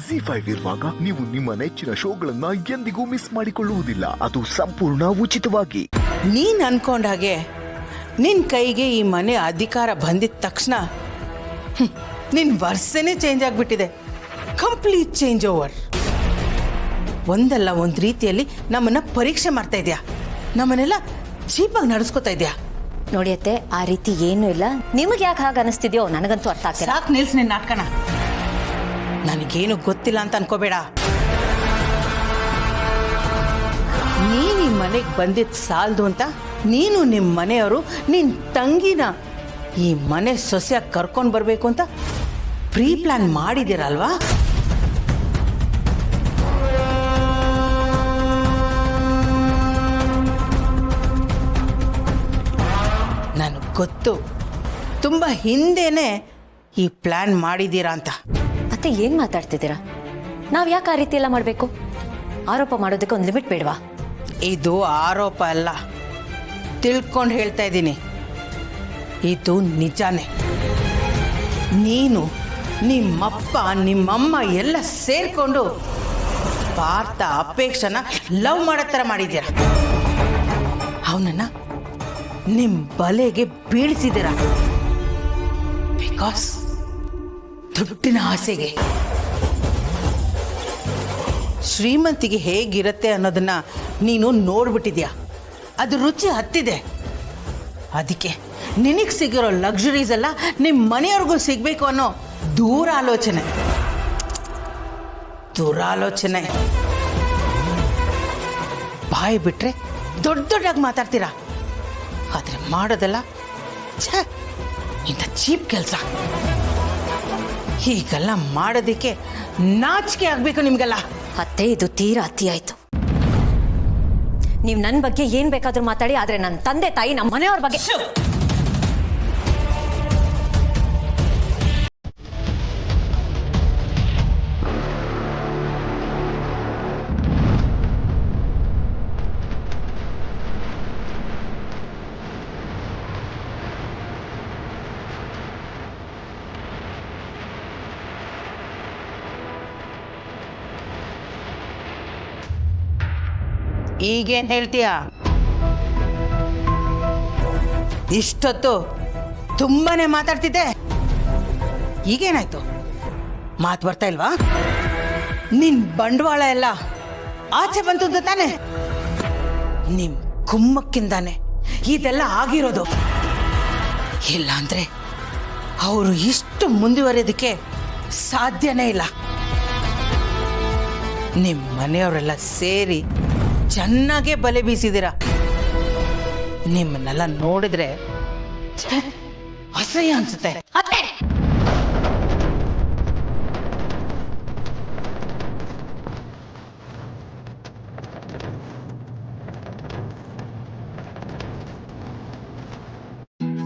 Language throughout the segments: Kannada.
ಜಿ5 ಇರುವಾಗ ನೀವು ನಿಮ್ಮ ನೆಚ್ಚಿನ ಶೋಗಳನ್ನ ಎಂದಿಗೂ ಮಿಸ್ ಮಾಡಿಕೊಳ್ಳುವುದಿಲ್ಲ. ಅದು ಸಂಪೂರ್ಣ ಉಚಿತವಾಗಿ. ನೀನ್ ಅನ್ಕೊಂಡ ಹಾಗೆ ನಿನ್ ಕೈಗೆ ಈ ಮನೆ ಅಧಿಕಾರ ಬಂದಿದ ತಕ್ಷಣ ನಿನ್ ವರ್ಷನೇ ಚೇಂಜ್ ಆಗ್ಬಿಟ್ಟಿದೆ. Complete change over. ಒಂದಲ್ಲ ಒಂದು ರೀತಿಯಲ್ಲಿ ನಮ್ಮನ್ನ ಪರೀಕ್ಷೆ ಮಾಡ್ತಾ ಇದೆಯಾ, ನಮ್ಮನ್ನೆಲ್ಲ ಚೀಪಾಗಿ ನಡೆಸ್ಕೊತಾ ಇದೆಯಾ. ನೋಡಿ ಅತ್ತೆ, ಆ ರೀತಿ ಏನೂ ಇಲ್ಲ. ನಿಮಗೆ ಯಾಕೆ ಹಾಗೆ ಅನಿಸ್ತಿದ್ಯೋ ನನಗಂತೂ ಅರ್ಥ ಆಗ್ತಿಲ್ಲ. ಸಾಕು ನಿಲ್ಸ್ ನಿನ್ನ ನಾಟಕನ. ನನಗೇನು ಗೊತ್ತಿಲ್ಲ ಅಂತ ಅನ್ಕೋಬೇಡ. ನೀನು ಈ ಮನೆಗೆ ಬಂದಿದ್ದು ಸಾಲದು ಅಂತ ನೀನು ನಿಮ್ಮ ಮನೆಯವರು ನಿನ್ನ ತಂಗಿನ ಈ ಮನೆ ಸೊಸೆಯಾಗಿ ಕರ್ಕೊಂಡು ಬರಬೇಕು ಅಂತ ಪ್ರೀ ಪ್ಲಾನ್ ಮಾಡಿದ್ದೀರಲ್ವಾ? ನನಗೆ ಗೊತ್ತು, ತುಂಬ ಹಿಂದೆನೇ ಈ ಪ್ಲಾನ್ ಮಾಡಿದ್ದೀರಾ ಅಂತ. ಅತ್ತೆ, ಏನು ಮಾತಾಡ್ತಿದ್ದೀರಾ? ನಾವು ಯಾಕೆ ಆ ರೀತಿ ಎಲ್ಲ ಮಾಡಬೇಕು? ಆರೋಪ ಮಾಡೋದಕ್ಕೆ ಒಂದು ಲಿಮಿಟ್ ಬೇಡವಾ? ಇದು ಆರೋಪ ಅಲ್ಲ, ತಿಳ್ಕೊಂಡು ಹೇಳ್ತಾ ಇದ್ದೀನಿ. ಇದು ನಿಜಾನೇ. ನೀನು, ನಿಮ್ಮಪ್ಪ, ನಿಮ್ಮಮ್ಮ ಎಲ್ಲ ಸೇರಿಕೊಂಡು ಪಾರ್ಥ ಅಪೇಕ್ಷನ ಲವ್ ಮಾಡೋ ಥರ ಮಾಡಿದ್ದೀರ. ಅವನನ್ನ ನಿಮ್ಮ ಬಲೆಗೆ ಬೀಳಿಸಿದ್ದೀರ. ಬಿಕಾಸ್ ದುಡ್ಡಿನ ಆಸೆಗೆ. ಶ್ರೀಮಂತಿಗೆ ಹೇಗಿರುತ್ತೆ ಅನ್ನೋದನ್ನ ನೀನು ನೋಡ್ಬಿಟ್ಟಿದ್ಯಾ. ಅದು ರುಚಿ ಹತ್ತಿದೆ. ಅದಕ್ಕೆ ನಿನಗೆ ಸಿಗಿರೋ ಲಕ್ಸುರೀಸ್ ಎಲ್ಲ ನಿಮ್ಮ ಮನೆಯವ್ರಿಗೂ ಸಿಗಬೇಕು ಅನ್ನೋ ದುರಾಲೋಚನೆ. ಬಾಯಿ ಬಿಟ್ರೆ ದೊಡ್ಡ ದೊಡ್ಡಾಗಿ ಮಾತಾಡ್ತೀರಾ, ಆದರೆ ಮಾಡೋದಲ್ಲ ಇಂಥ ಚೀಪ್ ಕೆಲಸ. ಹೀಗೆಲ್ಲ ಮಾಡೋದಕ್ಕೆ ನಾಚಿಕೆ ಆಗಬೇಕು ನಿಮಗೆಲ್ಲ. ಅತ್ತೆ, ಇದು ತೀರಾ ಅತಿ ಆಯ್ತು. ನೀವು ನನ್ನ ಬಗ್ಗೆ ಏನು ಬೇಕಾದರೂ ಮಾತಾಡಿ, ಆದರೆ ನನ್ನ ತಂದೆ ತಾಯಿ ನಮ್ಮ ಮನೆಯವ್ರ ಬಗ್ಗೆ ಈಗೇನು ಹೇಳ್ತೀಯಾ? ಇಷ್ಟೊತ್ತು ತುಂಬಾನೇ ಮಾತಾಡ್ತಿದ್ದೆ, ಈಗೇನಾಯ್ತು? ಮಾತು ಬರ್ತಾ ಇಲ್ವಾ? ನಿನ್ ಬಂಡವಾಳ ಎಲ್ಲ ಆಚೆ ಬಂತು ಅಂತ ತಾನೆ? ನಿಮ್ ಕುಮ್ಮಕ್ಕಿಂದಾನೆ ಇದೆಲ್ಲ ಆಗಿರೋದು. ಇಲ್ಲ ಅಂದ್ರೆ ಅವರು ಇಷ್ಟು ಮುಂದುವರೆಯೋದಕ್ಕೆ ಸಾಧ್ಯನೇ ಇಲ್ಲ. ನಿಮ್ಮ ಮನೆಯವರೆಲ್ಲ ಸೇರಿ ಚೆನ್ನಾಗೇ ಬಲೆ ಬೀಸಿದಿರ. ನಿಮ್ಮನ್ನೆಲ್ಲ ನೋಡಿದ್ರೆ ಅಸಹ್ಯ ಅನ್ಸುತ್ತೆ.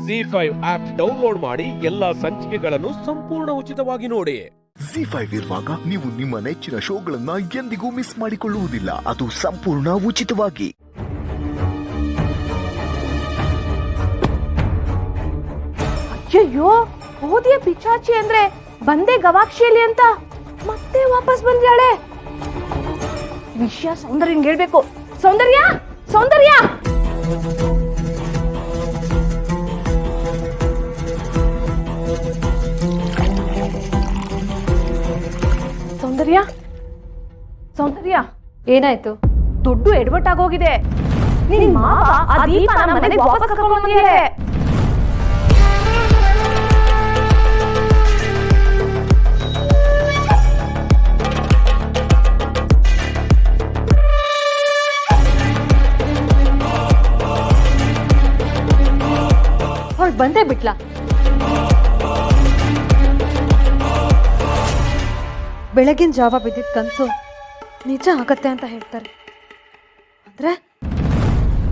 ಜಿ5 ಆಪ್ ಡೌನ್ಲೋಡ್ ಮಾಡಿ ಎಲ್ಲಾ ಸಂಚಿಕೆಗಳನ್ನು ಸಂಪೂರ್ಣ ಉಚಿತವಾಗಿ ನೋಡಿ. ಜಿ5 ಇರುವಾಗ ನೀವು ನಿಮ್ಮ ನೆಚ್ಚಿನ ಶೋಗಳನ್ನ ಎಂದಿಗೂ ಮಿಸ್ ಮಾಡಿಕೊಳ್ಳುವುದಿಲ್ಲ. ಅದು ಸಂಪೂರ್ಣ ಉಚಿತವಾಗಿ. ಅಯ್ಯೋ, ಓದಿಯ ಪಿಚಾಚಿ ಅಂದ್ರೆ ಬಂದೆ ಗವಾಕ್ಷಿಯಲ್ಲಿ ಅಂತ ಮತ್ತೆ ವಾಪಸ್ ಬಂದ್ಯಾಳೆ. ವಿಷಯ ಸೌಂದರ್ಯಂಗೆ ಹೇಳ್ಬೇಕು. ಸೌಂದರ್ಯ, ಸೌಂದರ್ಯ, ಸೌಂದರ್ಯ, ಸೌಂದರ್ಯ, ಏನಾಯ್ತು? ದುಡ್ಡು ಎಡವಟ್ ಆಗೋಗಿದೆ. ನಿನ್ ಮಾವ ಆ ದೀಪನ ಮನೆಗೆ ವಾಪಸ್ ಕರ್ಕೊಂಡು ಬಂದಿದ್ದಾರೆ. ಅವಳು ಬಂದೇ ಬಿಟ್ಲ. ಬೆಳಗಿನ ಜಾವ ಬಿದ್ದಿದ್ದ ಕನಸು ನಿಜ ಆಗತ್ತೆ ಅಂತ ಹೇಳ್ತಾರೆ.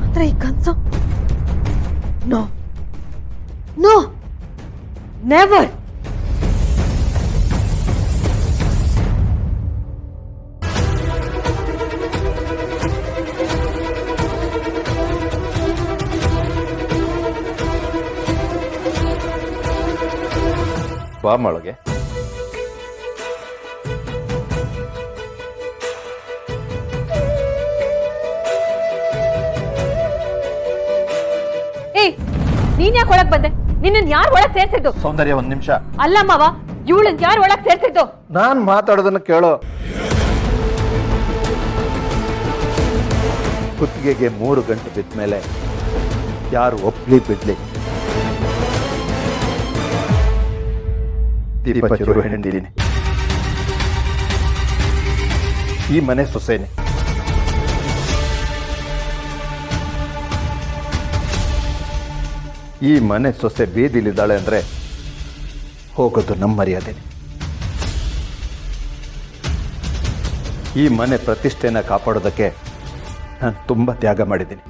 ಅಂದ್ರೆ ಈ ಕನಸು ನೋ ನೋ ನೆವರ್. ಬಾ ಮೊಳಗೆ. ನೀನ್ ಯಾಕೆ ಒಳಗ್ ಬಂದೆ? ನಿನ್ನ ಯಾರು ಒಳಗ್ ಸೇರ್ಸಿದ್ದು? ಸೌಂದರ್ಯ, ಒಂದ್ ನಿಮಿಷ. ಅಲ್ಲ ಮಾವ, ಇವಳನ್ ಯಾರು ಒಳಗ್ ಸೇರ್ಸಿದ್ದು? ನಾನ್ ಮಾತಾಡೋದನ್ನ ಕೇಳೋ. ಕುತ್ತಿಗೆಗೆ 3 ಗಂಟೆ ಬಿದ್ದ ಮೇಲೆ ಯಾರು ಒಪ್ಲಿ ಬಿಡ್ಲಿ, ದೀಪ ಚಿರು ಹೆಂಡಿದೀನಿ. ಈ ಮನೆ ಸೊಸೆನೆ. ಈ ಮನೆ ಸೊಸೆ ಬೀದಿಲಿದ್ದಾಳೆ ಅಂದ್ರೆ ಹೋಗೋದು ನಮ್ಮ ಮರ್ಯಾದೆ. ಈ ಮನೆ ಪ್ರತಿಷ್ಠೆನ ಕಾಪಾಡೋದಕ್ಕೆ ನಾನು ತುಂಬಾ ತ್ಯಾಗ ಮಾಡಿದ್ದೀನಿ.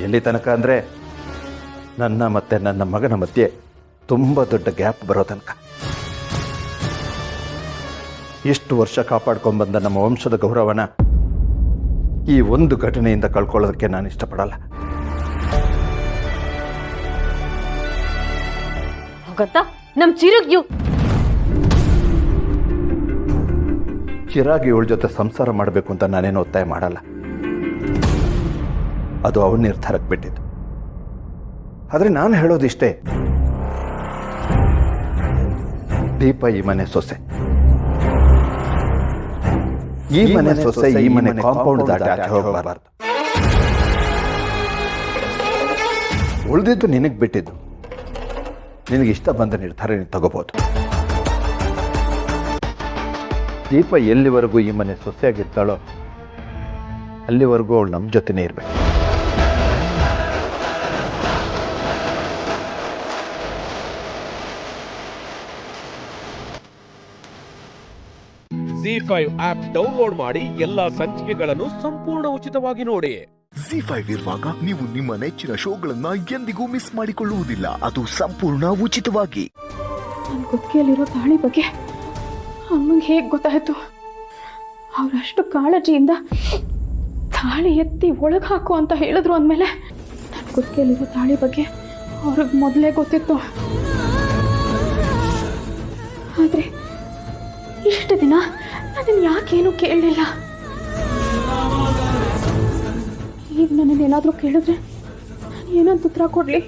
ಎಲ್ಲಿ ತನಕ ಅಂದ್ರೆ ನನ್ನ ಮತ್ತೆ ನನ್ನ ಮಗನ ಮಧ್ಯೆ ತುಂಬಾ ದೊಡ್ಡ ಗ್ಯಾಪ್ ಬರೋ ತನಕ. ಇಷ್ಟು ವರ್ಷ ಕಾಪಾಡ್ಕೊಂಡ್ ಬಂದ ನಮ್ಮ ವಂಶದ ಗೌರವನ ಈ ಒಂದು ಘಟನೆಯಿಂದ ಕಳ್ಕೊಳ್ಳೋದಕ್ಕೆ ನಾನು ಇಷ್ಟಪಡಲ್ಲ. ಗೊತ್ತಾ, ನಮ್ ಚಿರುಗ್ ಚಿರಾಗಿ ಇವಳ ಜೊತೆ ಸಂಸಾರ ಮಾಡಬೇಕು ಅಂತ ನಾನೇನು ಒತ್ತಾಯ ಮಾಡಲ್ಲ. ಅದು ಅವನ ನಿರ್ಧಾರಕ್ಕೆ ಬಿಟ್ಟಿದ್ದು. ಆದ್ರೆ ನಾನು ಹೇಳೋದಿಷ್ಟೇ, ದೀಪ ಈ ಮನೆ ಸೊಸೆ. ಈ ಮನೆ ಸೊಸೆ ಈ ಮನೆ ಕಾಂಪೌಂಡ್ ದಾಟಿ ಹೋಗಬಾರ್ದು. ಉಳಿದಿದ್ದು ನಿನಗೆ ಬಿಟ್ಟಿದ್ದು. ನಿನಗೆ ಇಷ್ಟ ಬಂದ ನಿರ್ಧಾರ ನೀನು ತಗೋಬಹುದು. ದೀಪ ಎಲ್ಲಿವರೆಗೂ ಈ ಮನೆ ಸೊಸೆಯಾಗಿರ್ತಾಳೋ ಅಲ್ಲಿವರೆಗೂ ಅವಳು ನಮ್ಮ ಜೊತೆನೇ ಇರಬೇಕು. ZEE5 ಆಪ್ ಡೌನ್ಲೋಡ್ ಮಾಡಿ ಎಲ್ಲಾ ಸಂಚಿಕೆಗಳನ್ನು ಸಂಪೂರ್ಣ ಉಚಿತವಾಗಿ ನೋಡಿ. ZEE5 ಇರುವಾಗ ನೀವು ನಿಮ್ಮ ನೆಚ್ಚಿನ ಶೋಗಳನ್ನ ಎಂದಿಗೂ ಮಿಸ್ ಮಾಡಿಕೊಳ್ಳುವುದಿಲ್ಲ. ಅದು ಸಂಪೂರ್ಣ ಉಚಿತವಾಗಿ. ನನ್ನ ಕುತ್ತಿಗೆಯಲ್ಲಿರೋ ತಾಳಿ ಬಗ್ಗೆ ಅಮ್ಮಂಗೆ ಹೇಗೆ ಗೊತ್ತಾಯ್ತು? ಅವರಷ್ಟು ಕಾಳಜಿಯಿಂದ ತಾಳಿ ಎತ್ತಿ ಒಳಗೆ ಹಾಕು ಅಂತ ಹೇಳಿದ್ರು ಅಂದಮೇಲೆ ನನ್ನ ಕುತ್ತಿಗೆಯಲ್ಲಿರೋ ತಾಳಿ ಬಗ್ಗೆ ಅವ್ರಿಗೆ ಮೊದಲೇ ಗೊತ್ತಿತ್ತು. ಆದರೆ ಇಷ್ಟು ದಿನ ನನ್ನನ್ನು ಯಾಕೇನು ಕೇಳಲಿಲ್ಲ. ಈಗ ನನ್ನನ್ನು ಏನಾದರೂ ಕೇಳಿದ್ರೆ ನಾನು ಏನಂತ ಉತ್ತರ ಕೊಡಲಿ?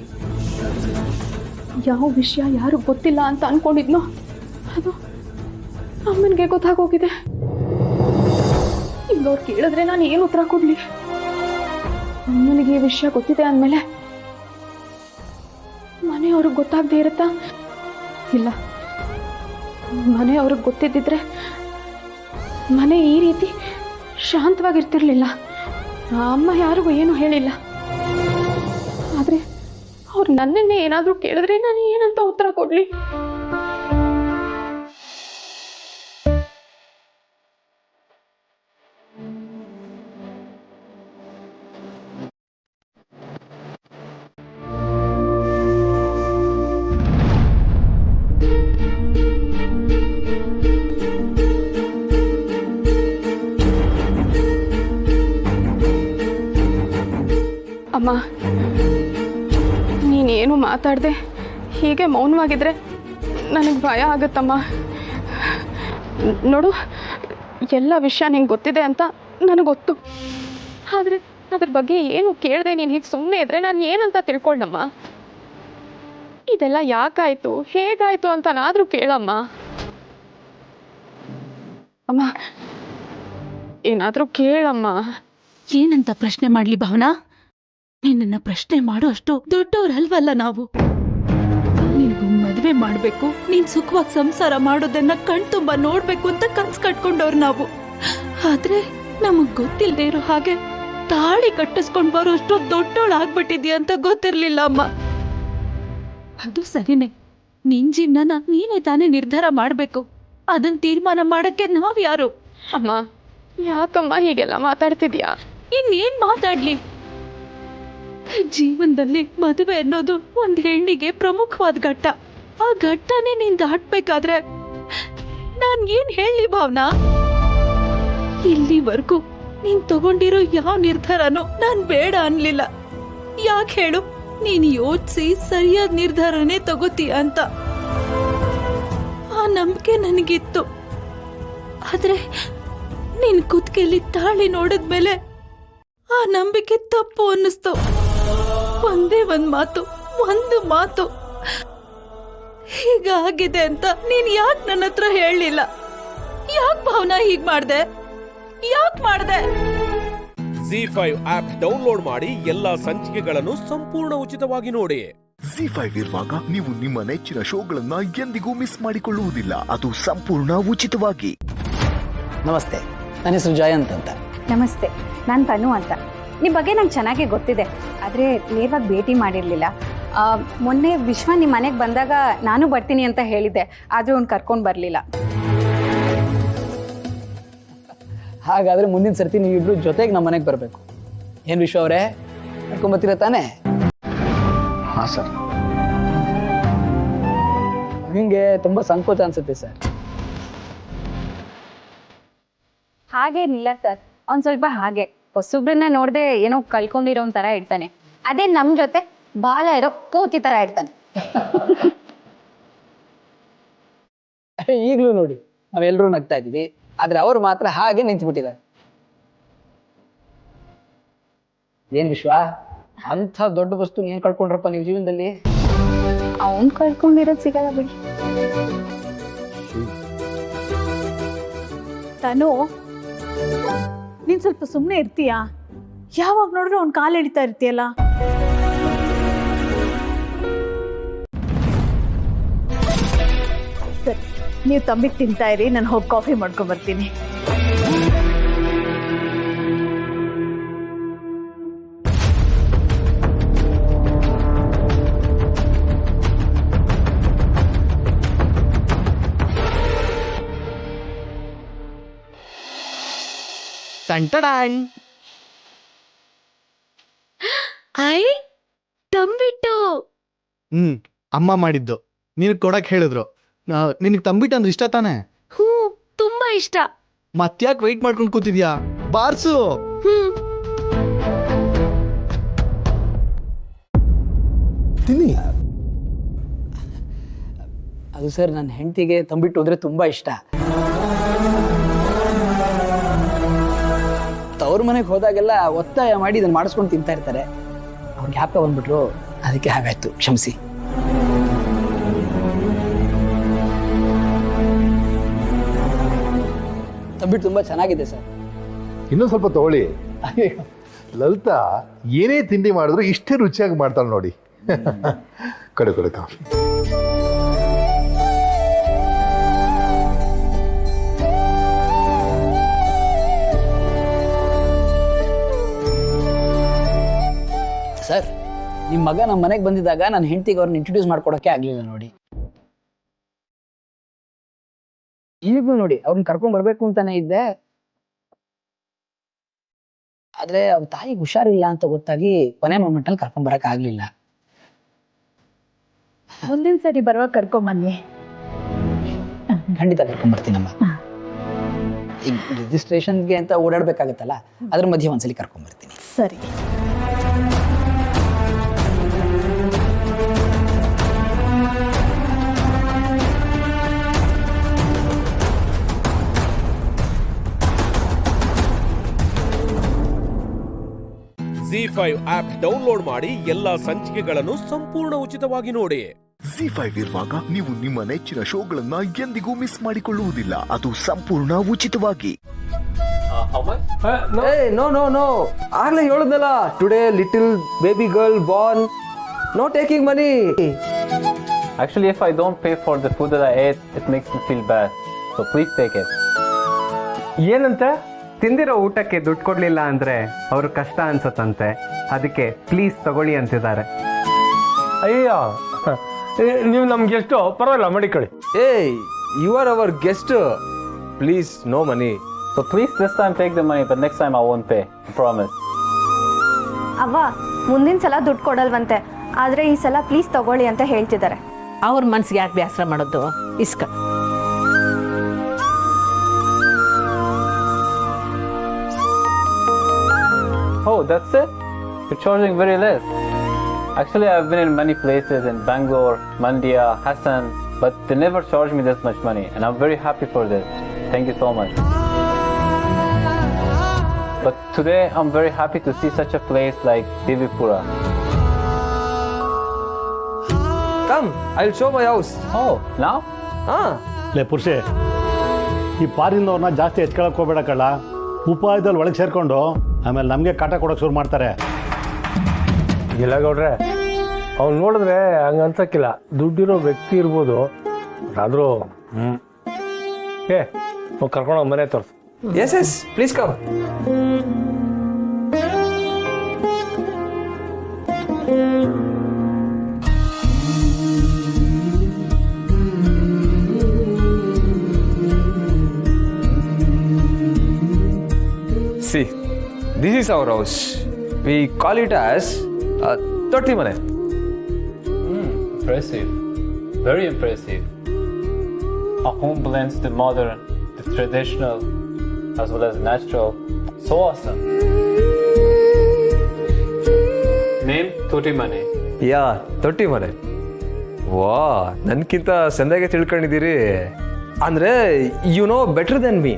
ಯಾವ ವಿಷಯ ಯಾರು ಗೊತ್ತಿಲ್ಲ ಅಂತ ಅನ್ಕೊಂಡಿದ್ನೋ ಅದು ಅಮ್ಮನಿಗೆ ಗೊತ್ತಾಗೋಗಿದೆ. ಈಗ ಅವ್ರು ಕೇಳಿದ್ರೆ ನಾನು ಏನು ಉತ್ತರ ಕೊಡ್ಲಿ? ಅಮ್ಮನಿಗೆ ಈ ವಿಷಯ ಗೊತ್ತಿದೆ ಅಂದಮೇಲೆ ಮನೆಯವ್ರಿಗೆ ಗೊತ್ತಾಗದೇ ಇರುತ್ತಾ? ಇಲ್ಲ, ಮನೆಯವ್ರಿಗೆ ಗೊತ್ತಿದ್ದಿದ್ರೆ ಮನೆ ಈ ರೀತಿ ಶಾಂತವಾಗಿರ್ತಿರ್ಲಿಲ್ಲ. ಅಮ್ಮ ಯಾರಿಗೂ ಏನು ಹೇಳಿಲ್ಲ. ಆದರೆ ಅವ್ರು ನನ್ನನ್ನೇ ಏನಾದರೂ ಕೇಳಿದ್ರೆ ನಾನು ಏನಂತ ಉತ್ತರ ಕೊಡ್ಲಿ? ಅಮ್ಮ, ನೀನೇನು ಮಾತಾಡದೆ ಹೀಗೆ ಮೌನವಾಗಿದ್ರೆ ನನಗೆ ಭಯ ಆಗುತ್ತಮ್ಮ. ನೋಡು, ಎಲ್ಲ ವಿಷಯ ನಿಂಗೆ ಗೊತ್ತಿದೆ ಅಂತ ನನಗೆ ಗೊತ್ತು. ಆದರೆ ಅದ್ರ ಬಗ್ಗೆ ಏನು ಕೇಳದೆ ನೀನು ಹೀಗೆ ಸುಮ್ಮನೆ ಇದ್ರೆ ನಾನು ಏನಂತ ತಿಳ್ಕೊಳ್ಳಮ್ಮ? ಇದೆಲ್ಲ ಯಾಕಾಯ್ತು, ಹೇಗಾಯ್ತು ಅಂತನಾದರೂ ಕೇಳಮ್ಮ. ಅಮ್ಮ, ಏನಾದರೂ ಕೇಳಮ್ಮ. ಏನಂತ ಪ್ರಶ್ನೆ ಮಾಡ್ಲಿ ಭಾವನಾ? ನಿನ್ನ ಪ್ರಶ್ನೆ ಮಾಡೋ ಅಷ್ಟು ದೊಡ್ಡವ್ರಲ್ವಲ್ಲ ನಾವು. ನಿನ್ಗೂ ಮದ್ವೆ ಮಾಡ್ಬೇಕು, ನೀನ್ ಸುಖವಾಗಿ ಸಂಸಾರ ಮಾಡೋದನ್ನ ಕಣ್ತುಂಬ ನೋಡ್ಬೇಕು ಅಂತ ಕನ್ಸ್ ಕಟ್ಕೊಂಡವ್ರು ನಾವು. ಆದ್ರೆ ನಮಗ್ ಗೊತ್ತಿಲ್ಲದೆ ಇರೋ ಹಾಗೆ ತಾಳಿ ಕಟ್ಟಿಸ್ಕೊಂಡ್ ಬರೋಷ್ಟು ದೊಡ್ಡವಳಾಗ್ಬಿಟ್ಟಿದ್ಯಾ ಅಂತ ಗೊತ್ತಿರ್ಲಿಲ್ಲ ಅಮ್ಮ. ಅದು ಸರಿನೇ, ನಿನ್ ಜೀವನ ನೀನೇ ತಾನೇ ನಿರ್ಧಾರ ಮಾಡ್ಬೇಕು. ಅದನ್ನ ತೀರ್ಮಾನ ಮಾಡಕ್ಕೆ ನಾವ್ ಯಾರು? ಅಮ್ಮ, ಯಾಕಮ್ಮ ಹೀಗೆಲ್ಲ ಮಾತಾಡ್ತಿದ್ಯಾ? ಇನ್ನೇನ್ ಮಾತಾಡ್ಲಿ? ಜೀವನದಲ್ಲಿ ಮದುವೆ ಅನ್ನೋದು ಒಂದ್ ಹೆಣ್ಣಿಗೆ ಪ್ರಮುಖವಾದ ಘಟ್ಟ. ಆ ಘಟ್ಟನೇ ನೀನ್ ದಾಟ್ಬೇಕಾದ್ರೆ ನಾನ್ ಏನ್ ಹೇಳಿ ಭಾವನಾ? ಇಲ್ಲಿವರೆಗೂ ನೀನ್ ತಗೊಂಡಿರೋ ಯಾವ ನಿರ್ಧಾರನೂ ನಾನ್ ಬೇಡ ಅನ್ಲಿಲ್ಲ. ಯಾಕೆ ಹೇಳು? ನೀನ್ ಯೋಚಿಸಿ ಸರಿಯಾದ ನಿರ್ಧಾರನೇ ತಗೋತೀಯ ಅಂತ ಆ ನಂಬಿಕೆ ನನಗಿತ್ತು. ಆದ್ರೆ ನಿನ್ ಕುತ್ತಿಗೆಯಲ್ಲಿ ತಾಳಿ ನೋಡಿದ್ಮೇಲೆ ಆ ನಂಬಿಕೆ ತಪ್ಪು ಅನ್ನಿಸ್ತು. ಒಂದೇ ಒಂದು ಮಾತು ಹೀಗಾಗಿದೆ ಅಂತ ನೀನ್ ಯಾಕೆ ನನ್ನ ಹತ್ರ ಹೇಳಲಿಲ್ಲ? ಯಾಕೆ ಭಾವನಾ ಹೀಗ್ ಮಾಡ್ದೆ? Z5 ಆಪ್ ಡೌನ್ಲೋಡ್ ಮಾಡಿ ಎಲ್ಲಾ ಸಂಚಿಕೆಗಳನ್ನು ಸಂಪೂರ್ಣ ಉಚಿತವಾಗಿ ನೋಡಿ. Z5 ಇರುವಾಗ ನೀವು ನಿಮ್ಮ ನೆಚ್ಚಿನ ಶೋಗಳನ್ನ ಎಂದಿಗೂ ಮಿಸ್ ಮಾಡಿಕೊಳ್ಳುವುದಿಲ್ಲ. ಅದು ಸಂಪೂರ್ಣ ಉಚಿತವಾಗಿ. ನಮಸ್ತೆ, ನನ್ನ ಹೆಸರು ಜಯಂತ್ ಅಂತ. ನಮಸ್ತೆ, ನಾನು ತನು ಅಂತ. ನಿಮ್ಮ ಬಗ್ಗೆ ನಂಗೆ ಚೆನ್ನಾಗಿ ಗೊತ್ತಿದೆ, ಆದರೆ ನೇರವಾಗಿ ಭೇಟಿ ಮಾಡಿರಲಿಲ್ಲ. ಮೊನ್ನೆ ವಿಶ್ವ ನಿಮ್ಮ ಮನೆಗೆ ಬಂದಾಗ ನಾನು ಬರ್ತೀನಿ ಅಂತ ಹೇಳಿದ್ದೆ, ಆದರೆ ಅವ್ನು ಕರ್ಕೊಂಡು ಬರಲಿಲ್ಲ. ಹಾಗಾದರೆ ಮುಂದಿನ ಸರ್ತಿ ನೀವಿಬ್ರು ಜೊತೆಗೆ ನಮ್ಮ ಮನೆಗೆ ಬರಬೇಕು. ಏನು ವಿಶ್ವ ಅವರೇ, ಕರ್ಕೊಂಬತ್ತೀರ ತಾನೇ? ಹಾಂ ಸರ್. ನಿಮಗೆ ತುಂಬ ಸಂಕೋಚ ಅನಿಸುತ್ತೆ ಸರ್. ಹಾಗೇನಿಲ್ಲ ಸರ್, ಅವ್ನು ಸ್ವಲ್ಪ ಹಾಗೆ ಹೊಸೊಬ್ರನ್ನ ನೋಡದೆ ಏನೋ ಕಳ್ಕೊಂಡಿರೋ ಥರ ಇರ್ತಾನೆ. ಅದೇ ನಮ್ಮ ಜೊತೆ ಬಾಲ ಇರೋ ಕೋತಿ ಥರ ಇರ್ತಾನೆ. ಈಗಲೂ ನೋಡಿ, ನಾವೆಲ್ಲರೂ ನಗ್ತಾ ಇದ್ದೀವಿ, ಆದರೆ ಅವರು ಮಾತ್ರ ಹಾಗೆ ನಿಂತ್ಬಿಟ್ಟಿದ್ದಾರೆ. ಏನು ವಿಶ್ವ, ಅಂಥ ದೊಡ್ಡ ವಸ್ತು ಏನು ಕಳ್ಕೊಂಡ್ರಪ್ಪ ನೀವು ಜೀವನದಲ್ಲಿ? ಅವ್ನು ಕಳ್ಕೊಂಡಿರೋದು ಸಿಗಲ್ಲ ಬಿಡಿ. ತನು, ನೀನ್ ಸ್ವಲ್ಪ ಸುಮ್ಮನೆ ಇರ್ತೀಯಾ? ಯಾವಾಗ ನೋಡ್ರೆ ಅವ್ನು ಕಾಲು ಎಳಿತಾ ಇರ್ತೀಯಲ್ಲ. ಸರಿ, ನೀವು ತಂಬಿಗೆ ತಿಂತಾ ಇರಿ, ನಾನು ಹೋಗಿ ಕಾಫಿ ಮಾಡ್ಕೊಂಡ್ ಬರ್ತೀನಿ. ತಂಬಿಟ್ಟು ಅಮ್ಮ ಮಾಡಿದ್ದು, ನಿನಗೆ ಕೊಡಕ್ಕೆ ಹೇಳಿದ್ರು. ನಿನಗೆ ತಂಬಿಟ್ಟು ಅಂದ್ರೆ ಇಷ್ಟ ತಾನೆ? ಹ್ಞೂ, ತುಂಬಾ ಇಷ್ಟ. ಮತ್ತ್ಯಾಕೆ ವೆಯ್ಟ್ ಮಾಡ್ಕೊಂಡು ಕೂತಿದ್ಯಾ? ಬಾರ್ಸು. ತಿನ್ನಿ. ಅದು ಸರ್, ನನ್ನ ಹೆಂಡತಿಗೆ ತಂಬಿಟ್ಟು ಅಂದರೆ ತುಂಬ ಇಷ್ಟ. ತವ್ರ ಮನೆಗೆ ಹೋದಾಗೆಲ್ಲ ಒತ್ತಾಯ ಮಾಡಿ ಇದನ್ನು ಮಾಡಿಸ್ಕೊಂಡು ತಿಂತಾ ಇರ್ತಾರೆ. ಅವ್ರು ಜ್ಞಾಪಕ ಬಂದ್ಬಿಟ್ರು, ಅದಕ್ಕೆ ಹಾಗಾಯ್ತು, ಕ್ಷಮಿಸಿ. ತಂಬಿಟ್ಟು ತುಂಬ ಚೆನ್ನಾಗಿದೆ ಸರ್. ಇನ್ನೂ ಸ್ವಲ್ಪ ತಗೊಳ್ಳಿ. ಲಲಿತಾ ಏನೇ ತಿಂಡಿ ಮಾಡಿದ್ರು ಇಷ್ಟೇ ರುಚಿಯಾಗಿ ಮಾಡ್ತಾಳೆ ನೋಡಿ. ಕಡೆ ಕಡೆ ಕಾಫಿ. ಸರ್, ನಿಮ್ಮ ಮಗ ನಮ್ಮ ಮನೆಗೆ ಬಂದಿದ್ದಾಗ ನನ್ನ ಹೆಂಡತಿಗೆ ಅವ್ರನ್ನ ಇಂಟ್ರೊಡ್ಯೂಸ್ ಮಾಡ್ಕೊಡೋಕ್ಕೆ ಆಗಲಿಲ್ಲ ನೋಡಿ. ಈಗಲೂ ನೋಡಿ, ಅವ್ರನ್ನ ಕರ್ಕೊಂಡು ಬರಬೇಕು ಅಂತಾನೆ ಇದ್ದೆ, ಆದರೆ ಅವ್ರ ತಾಯಿಗೆ ಹುಷಾರಿಲ್ಲ ಅಂತ ಗೊತ್ತಾಗಿ ಕೊನೆ ಮೊಮೆಂಟಲ್ಲಿ ಕರ್ಕೊಂಡು ಬರೋಕೆ ಆಗಲಿಲ್ಲ. ಮುಂದಿನ ಸರಿ ಬರುವಾಗ ಕರ್ಕೊಂಬನ್ನಿ. ಖಂಡಿತ ಕರ್ಕೊಂಡ್ಬರ್ತೀನಮ್ಮ. ಈಗ ರಿಜಿಸ್ಟ್ರೇಷನ್ಗೆ ಅಂತ ಓಡಾಡಬೇಕಾಗತ್ತಲ್ಲ, ಅದ್ರ ಮಧ್ಯೆ ಒಂದ್ಸಲಿ ಕರ್ಕೊಂಡ್ಬರ್ತೀನಿ. ಸರಿ. Z5 ಆಪ್ ಡೌನ್ಲೋಡ್ ಮಾಡಿ ಎಲ್ಲಾ ಸಂಚಿಕೆಗಳನ್ನು ಸಂಪೂರ್ಣ ಉಚಿತವಾಗಿ ನೋಡಿ. Z5 ಇರುವಾಗ ನೀವು ನಿಮ್ಮ ನೆಚ್ಚಿನ ಶೋಗಳನ್ನ ಎಂದಿಗೂ ಮಿಸ್ ಮಾಡಿಕೊಳ್ಳುವುದಿಲ್ಲ. ಅದು ಸಂಪೂರ್ಣ ಉಚಿತವಾಗಿ. ನೋ ನೋ ನೋ, ಆಗ್ಲೇ ಹೇಳಿದ್ನಲ್ಲ, today little baby girl born, no taking money. Actually, if I don't pay for the food that I ate, it makes me feel bad. So please take it. ಏನಂತ? ತಿಂದಿರೋ ಊಟಕ್ಕೆ ದುಡ್ಡು ಕೊಡ್ಲಿಲ್ಲ ಅಂದ್ರೆ ಅವ್ರ ಕಷ್ಟ ಅನ್ಸತ್ತಂತೆ, ಅದಕ್ಕೆ ಪ್ಲೀಸ್ ತಗೊಳ್ಳಿ ಅಂತಿದ್ದಾರೆ. ಅಯ್ಯೋ, ನೀವು ನಮ್ಗೆ ಎಷ್ಟು ಪರವಾಗಿಲ್ಲ ಮಾಡಿಕೊಳ್ಳಿ. ಏಯ್, you are our guest, please no money. So please this time take the money, but next time I won't pay. I promise. ಅವ್ವ, ಮುಂದಿನ ಸಲ ದುಡ್ಡು ಕೊಡಲ್ವಂತೆ, ಆದರೆ ಈ ಸಲ ಪ್ಲೀಸ್ ತಗೊಳ್ಳಿ ಅಂತ ಹೇಳ್ತಿದ್ದಾರೆ. ಅವ್ರ ಮನ್ಸಿಗೆ ಯಾಕೆ ಬೇಸರ ಮಾಡೋದು? ಇಸ್ಕ. Oh, that's it? You're charging very less. Actually, I've been in many places in Bangalore, Mandia, Hassan, but they never charge me this much money, and I'm very happy for this. Thank you so much. But today I'm very happy to see such a place like Divipura. Come, I'll show my house. Oh, now? ಲೇ ಪುರುಷೆ, ಈ ಪಾರಿಂದವ್ರನ್ನ ಜಾಸ್ತಿ ಎತ್ಕೊಳಕ್ ಹೋಗ್ಬೇಡ ಕಳ್ಳ. ಉಪಾಯದಲ್ಲಿ ಒಳಗೆ ಸೇರ್ಕೊಂಡು ಆಮೇಲೆ ನಮಗೆ ಕಾಟ ಕೊಡೋಕೆ ಶುರು ಮಾಡ್ತಾರೆ. ಇಲ್ಲ ಗೌಡ್ರೆ, ಅವ್ನು ನೋಡಿದ್ರೆ ಹಂಗೆ ಅನ್ಸಕ್ಕಿಲ್ಲ. ದುಡ್ಡಿರೋ ವ್ಯಕ್ತಿ ಇರ್ಬೋದು, ಆದರೂ ಕರ್ಕೊಂಡು ಮನೆ ತೋರಿಸು. Yes please come. See, this is our house. We call it as Totti Mane. Impressive. Very impressive. A home blends the modern, the traditional, as well as natural. So awesome. Name Totti Mane. Yeah Totti Mane. ವಾ, ನನ್ಕಿಂತ ಸಂದಾಗೆ ತಿಳ್ಕೊಂಡಿದ್ದೀರಿ. ಅಂದ್ರೆ you know better than me.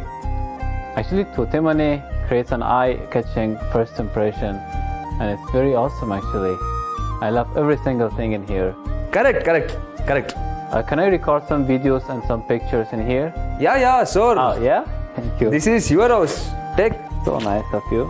Actually, Totti Mane creates an eye-catching first impression, and it's very awesome actually. I love every single thing in here. Correct. Can I record some videos and some pictures in here? Yeah, sure. Yeah? Thank you. This is your house. Take. So nice of you.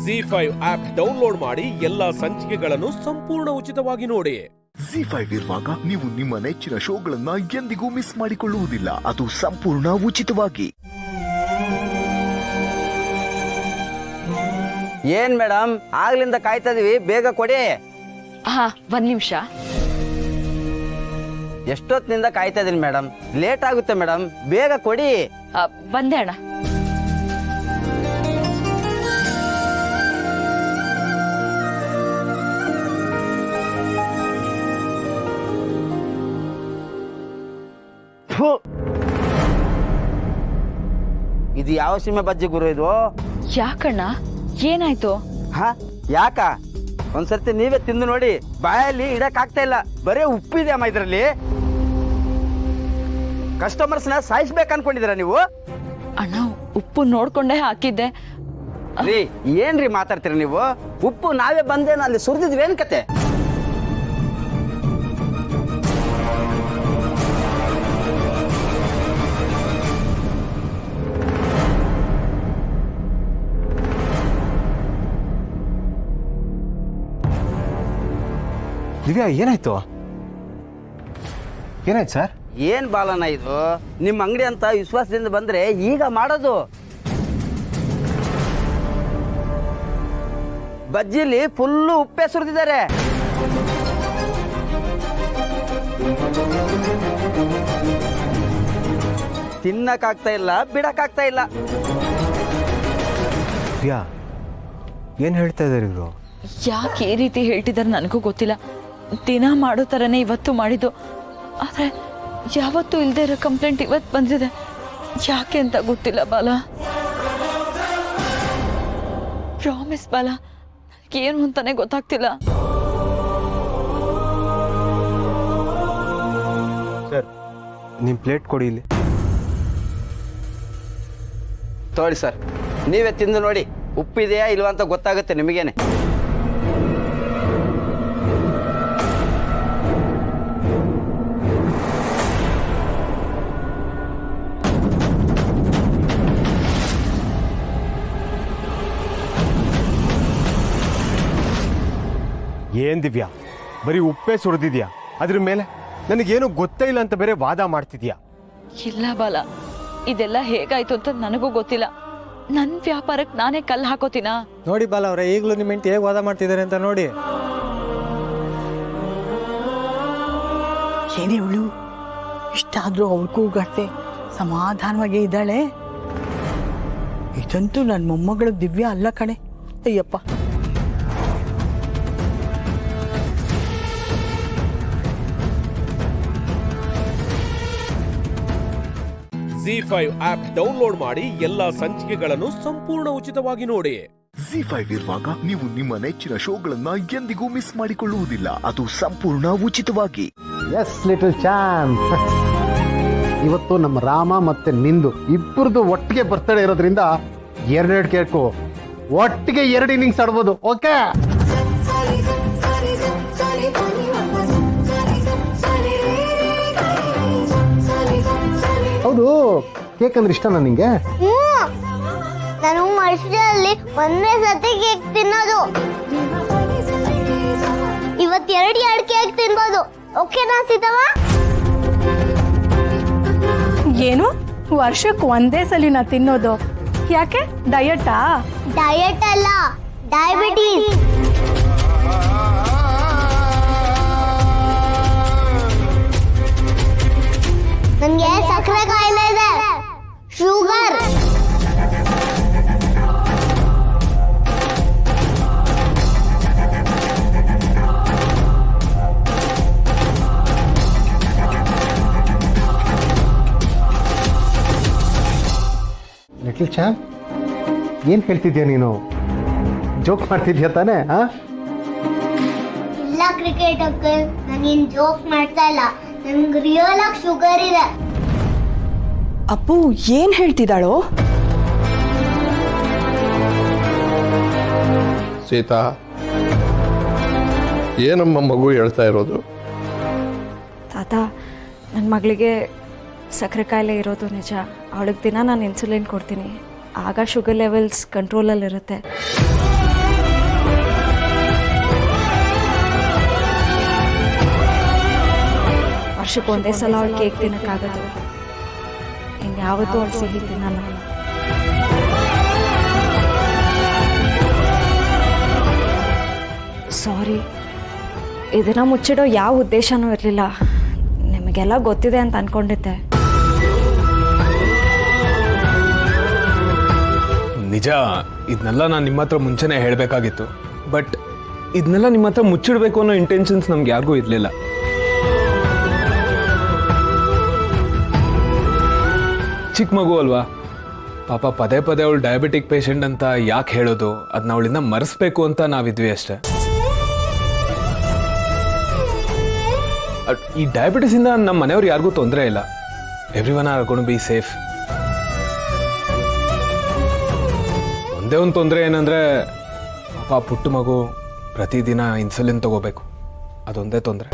Z5 app download ಮಾಡಿ ಎಲ್ಲಾ ಸಂಚಿಕೆಗಳನ್ನು ಸಂಪೂರ್ಣ ಉಚಿತವಾಗಿ ನೋಡಿ. Z5 ಇರುವಾಗ ನೀವು ನಿಮ್ಮ ನೆಚ್ಚಿನ ಶೋಗಳನ್ನ ಎಂದಿಗೂ ಮಿಸ್ ಮಾಡಿಕೊಳ್ಳುವುದಿಲ್ಲ. ಅದು ಸಂಪೂರ್ಣ ಉಚಿತವಾಗಿ. ಏನ್ ಮೇಡಮ್, ಆಗ್ಲಿಂದ ಕಾಯ್ತಾ ಇದೀವಿ, ಬೇಗ ಕೊಡಿ. ಹಾ, 1 ನಿಮಿಷ. ಎಷ್ಟೊತ್ತಿನಿಂದ ಕಾಯ್ತಾ ಇದೀನಿ ಮೇಡಮ್, ಲೇಟ್ ಆಗುತ್ತೆ ಮೇಡಮ್, ಬೇಗ ಕೊಡಿ. ಬಂದೆ ಅಣ್ಣ. ಇದು ಯಾವ ಸೀಮೆ ಬಜ್ಜಿ ಗುರು ಇದು? ಯಾಕಣ್ಣ, ಏನಾಯ್ತು? ಯಾಕ ಒಂದ್ಸರ್ತಿ ನೀವೇ ತಿಂದು ನೋಡಿ, ಬಾಯಲ್ಲಿ ಇಡಕ್ ಆಗ್ತಾ ಇಲ್ಲ, ಬರೇ ಉಪ್ಪಿದೆ ಅಮ್ಮ ಇದ್ರಲ್ಲಿ. ಕಸ್ಟಮರ್ಸ್ನ ಸಾಯಿಸ್ಬೇಕು ಅನ್ಕೊಂಡಿದ್ದೀರಾ ನೀವು? ಅಣ್ಣ, ಉಪ್ಪು ನೋಡ್ಕೊಂಡೇ ಹಾಕಿದ್ದೆ. ರೀ, ಏನ್ರಿ ಮಾತಾಡ್ತೀರ ನೀವು? ಉಪ್ಪು ನಾವೇ ಬಂದೇನ ಅಲ್ಲಿ ಸುರಿದಿದ್ವಿ, ಏನ್ ಕತೆ? ದಿವ್ಯಾ, ಏನಾಯ್ತು ಸರ್? ಏನ್ ಬಾಲನ ಇದು? ನಿಮ್ಮ ಅಂಗಡಿ ಅಂತ ವಿಶ್ವಾಸದಿಂದ ಬಂದ್ರೆ ಈಗ ಮಾಡೋದು. ಬಜ್ಜಿಲಿ ಫುಲ್ಲು ಉಪ್ಪೆ ಸುರಿದಿದ್ದಾರೆ. ತಿನ್ನಕ್ಕಾಗ್ತಾ ಇಲ್ಲ, ಬಿಡಕ್ಕಾಗ್ತಾ ಇಲ್ಲ. ಏನ್ ಹೇಳ್ತಾ ಇದಾರೆ ಇವರು? ಯಾಕೆ ಈ ರೀತಿ ಹೇಳ್ತಿದ್ದಾರೆ ನನಗೂ ಗೊತ್ತಿಲ್ಲ. ದಿನ ಮಾಡೋ ಥರನೇ ಇವತ್ತು ಮಾಡಿದ್ದು, ಆದರೆ ಯಾವತ್ತೂ ಇಲ್ಲದೆ ಇರೋ ಕಂಪ್ಲೇಂಟ್ ಇವತ್ತು ಬಂದಿದೆ. ಯಾಕೆ ಅಂತ ಗೊತ್ತಿಲ್ಲ ಬಾಲ. ಪ್ರಾಮಿಸ್ ಬಾಲ, ಏನು ಅಂತಾನೆ ಗೊತ್ತಾಗ್ತಿಲ್ಲ. ಸರ್, ನಿಮ್ಮ ಪ್ಲೇಟ್ ಕೊಡಿ ಇಲ್ಲಿ. ತಗೊಳ್ಳಿ ಸರ್, ನೀವೇ ತಿಂದು ನೋಡಿ, ಉಪ್ಪಿದೆಯಾ ಇಲ್ವಾ ಅಂತ ಗೊತ್ತಾಗುತ್ತೆ ನಿಮಗೇನೆ. ಏನ್ ದಿವ್ಯಾ, ಬರೀ ಉಪ್ಪೇ ಸುರಿದಿದ್ಯಾ? ಅದ್ರ ಮೇಲೆ ನನಗೇನು ಗೊತ್ತೇ ಇಲ್ಲ ಅಂತ ಬೇರೆ ವಾದ ಮಾಡ್ತಿದ್ಯಾ? ಇಲ್ಲ ಬಾಲ, ಇದೆಲ್ಲ ಹೇಗಾಯ್ತು ಅಂತ ನನಗೂ ಗೊತ್ತಿಲ್ಲ. ನನ್ನ ವ್ಯಾಪಾರಕ್ಕೆ ನಾನೇ ಕಲ್ಲು ಹಾಕೋತೀನಾ? ನೋಡಿ ಬಾಲ ಅವರೇ, ಈಗಲೂ ನಿಮ್ಮ ಹೆಂಡತಿ ಹೇಗೆ ವಾದ ಮಾಡ್ತಿದ್ದಾರೆ ಅಂತ ನೋಡಿ. ಏನೇ ಇವಳು ಇಷ್ಟಾದರೂ ಅವ್ರಿಗೂ ಗಟ್ಟೆ ಸಮಾಧಾನವಾಗೇ ಇದ್ದಾಳೆ. ಇದಂತೂ ನನ್ನ ಮೊಮ್ಮಗಳು ದಿವ್ಯ ಅಲ್ಲ ಕಣೆ. ಅಯ್ಯಪ್ಪ. ZEE5 ಆಪ್ ಡೌನ್ಲೋಡ್ ಮಾಡಿ ಎಲ್ಲಾ ಸಂಚಿಕೆಗಳನ್ನು ಸಂಪೂರ್ಣ ಉಚಿತವಾಗಿ ನೋಡಿ. ZEE5 ಇರುವಾಗ ನೀವು ನಿಮ್ಮ ನೆಚ್ಚಿನ ಶೋಗಳನ್ನ ಎಂದಿಗೂ ಮಿಸ್ ಮಾಡಿಕೊಳ್ಳುವುದಿಲ್ಲ. ಅದು ಸಂಪೂರ್ಣ ಉಚಿತವಾಗಿ. ಎಸ್ ಲಿಟಲ್ ಚಾಂಪ್, ಇವತ್ತು ನಮ್ಮ ರಾಮ ಮತ್ತೆ ನಿಂದು ಇಬ್ಬರದು ಒಟ್ಟಿಗೆ ಬರ್ತಡೇ ಇರೋದ್ರಿಂದ ಎರಡೆರಡು ಕೇಕು ಒಟ್ಟಿಗೆ 2 ಇನ್ನಿಂಗ್ಸ್ ಆಡ್ಬೋದು. ಓಕೆ, ಹೌದು, ಕೇಕ್ ಅಂದ್ರೆ ಇಷ್ಟನಾ ನಿಂಗೆ? ನಾನು ವರ್ಷದಲ್ಲಿ ಒಂದೇ ಸತಿ ಕೇಕ್ ತಿನ್ನೋದು. ಇವತ್ತು 2 ಕೇಕ್ ತಿನ್ಬೋದು. ಓಕೆನಾ ಸೀತಮ್ಮ? ಏನು ವರ್ಷಕ್ಕೆ ಒಂದೇ ಸಲಿನ ತಿನ್ನೋದು? ಯಾಕೆ, ಡಯಟಾ? ಡಯಟ್ ಅಲ್ಲ, ಡಯಾಬಿಟೀಸ್. ನನಗೆ ಸಕ್ಕರೆ ಕಾಯಿಲೆ ಇದೆ, ಶುಗರ್. ಲಿಟಲ್ ಚಾಂಪ್, ಏನ್ ಹೇಳ್ತಿದ್ಯಾ ನೀನು? ಜೋಕ್ ಮಾಡ್ತಿದ್ಯಾ ತಾನೇ? ಇಲ್ಲ ಕ್ರಿಕೆಟ್ ಅಂಕಲ್, ನಾನೇನ್ ಜೋಕ್ ಮಾಡ್ತಾ ಇಲ್ಲ. ನನ್ಗೆ ರಿಯಲ್ ಆಗಿ ಶುಗರ್ ಇದೆ. ಅಪ್ಪು ಏನ್ ಹೇಳ್ತಿದ್ದಾಳೋ? ಸೀತಾ, ಏನಮ್ಮ ಮಗು ಹೇಳ್ತಾ ಇರೋದು? ತಾತ, ನನ್ನ ಮಗಳಿಗೆ ಸಕ್ಕರೆ ಕಾಯಿಲೆ ಇರೋದು ನಿಜ. ಅವಳಿಗೆ ದಿನ ನಾನು ಇನ್ಸುಲಿನ್ ಕೊಡ್ತೀನಿ, ಆಗ ಶುಗರ್ ಲೆವೆಲ್ಸ್ ಕಂಟ್ರೋಲಲ್ಲಿರುತ್ತೆ. ವರ್ಷಕ್ಕೆ ಒಂದೇ ಸಲ ಅವಳು ಕೇಕ್ ತಿನ್ನೋಕ್ಕಾಗೋದು. ಇನ್ಯಾವತ್ತೂ ಅವಳು ಸಿಹಿ ತಿನ್ನಲ್ಲ. ಸಾರಿ, ಇದನ್ನ ಮುಚ್ಚಿಡೋ ಯಾವ ಉದ್ದೇಶನೂ ಇರಲಿಲ್ಲ. ನಿಮಗೆಲ್ಲ ಗೊತ್ತಿದೆ ಅಂತ ಅನ್ಕೊಂಡಿದ್ದೆ. ನಿಜ, ಇದನ್ನೆಲ್ಲ ನಾನು ನಿಮ್ಮ ಹತ್ರ ಮುಂಚೆನೇ ಹೇಳಬೇಕಾಗಿತ್ತು. ಬಟ್ ಇದನ್ನೆಲ್ಲ ನಿಮ್ಮ ಹತ್ರ ಮುಚ್ಚಿಡಬೇಕು ಅನ್ನೋ ಇಂಟೆನ್ಷನ್ಸ್ ನಮ್ಗೆ ಯಾರಿಗೂ ಇರಲಿಲ್ಲ. ಚಿಕ್ಕ ಮಗು ಅಲ್ವಾ, ಪಾಪ ಪದೇ ಪದೇ ಅವಳು ಡಯಾಬಿಟಿಕ್ ಪೇಷಂಟ್ ಅಂತ ಯಾಕೆ ಹೇಳೋದು? ಅದನ್ನ ಅವಳಿಂದ ಮರೆಸ್ಬೇಕು ಅಂತ ನಾವಿದ್ವಿ ಅಷ್ಟೇ. ಈ ಡಯಾಬಿಟಿಸಿಂದ ನಮ್ಮ ಮನೆಯವ್ರು ಯಾರಿಗೂ ತೊಂದರೆ ಇಲ್ಲ. Everyone are gonna be safe. ಒಂದೇ ಒಂದು ತೊಂದರೆ ಏನಂದ್ರೆ, ಪಾಪ ಪುಟ್ಟ ಮಗು ಪ್ರತಿದಿನ ಇನ್ಸುಲಿನ್ ತಗೋಬೇಕು. ಅದೊಂದೇ ತೊಂದರೆ.